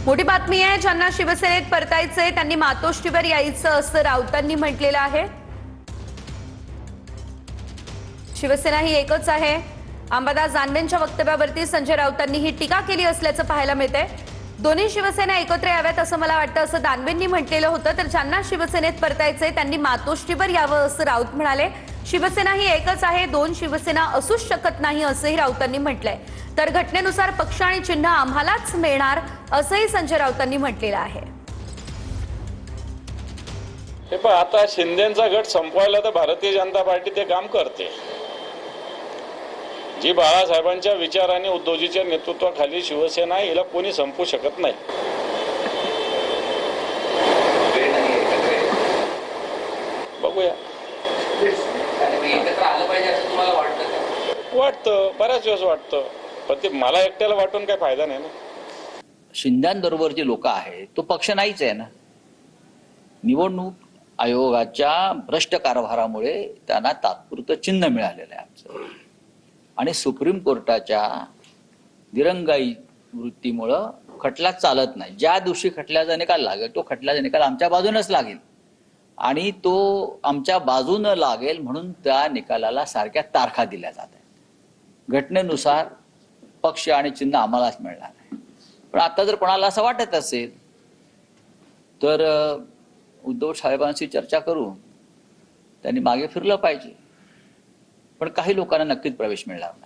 मोठी बातमी आहे, ज्यांना शिवसेनेत परतायचंय त्यांनी मातोश्रीवर यायचं असं राऊतांनी म्हटलेलं आहे। शिवसेना ही एकच आहे। अंबादास दानवेंच्या वक्तव्यावरती संजय राऊतांनी ही टीका केली असल्याचं पाहायला मिळतंय। दोन्ही शिवसेना एकत्र याव्यात असं मला वाटतं असं दानवेंनी म्हटलेलं होतं। तर ज्यांना शिवसेनेत परतायचंय त्यांनी मातोश्रीवर यावं असं राऊत म्हणाले। शिवसेना ही एकच आहे, दोन शिवसेना असूच शकत नाही असंही राऊतांनी म्हटलंय। तर घटनेनुसार पक्ष आणि चिन्ह आम्हालाच मिळणार असंही संजय राऊतांनी म्हटलेलं आहे। हे पण आता शिंदेचा गट संपवायला तर भारतीय जनता पार्टी ते काम करते। जी बाळासाहेबांच्या विचाराने उद्धवजीच्या नेतृत्वाखाली शिवसेना हिला कोणी संपवू शकत नाही। बघूया, एकत्र आलं पाहिजे असं तुम्हाला वाटतं का? वाटतं, बऱ्याच वेळेस वाटतं, पण ते मला एकट्याला वाटून काही फायदा नाही ना। शिंद्यांबरोबर जे लोक आहेत तो पक्ष नाहीच आहे ना। निवडणूक आयोगाच्या भ्रष्ट कारभारामुळे त्यांना तात्पुरतं चिन्ह मिळालेलं आहे आमचं, आणि सुप्रीम कोर्टाच्या दिरंगाई वृत्तीमुळं खटला चालत नाही। ज्या दिवशी खटल्याचा निकाल लागेल तो खटल्याचा निकाल आमच्या बाजूनच लागेल, आणि तो आमच्या बाजूनं लागेल म्हणून त्या निकालाला सारख्या तारखा दिल्या जात आहेत। घटनेनुसार पक्ष आणि चिन्ह आम्हालाच मिळणार आहे। पण आता जर कोणाला असं वाटत असेल तर उद्धव साहेबांशी चर्चा करू, त्यांनी मागे फिरलं पाहिजे, पण काही लोकांना नक्कीच प्रवेश मिळणार नाही।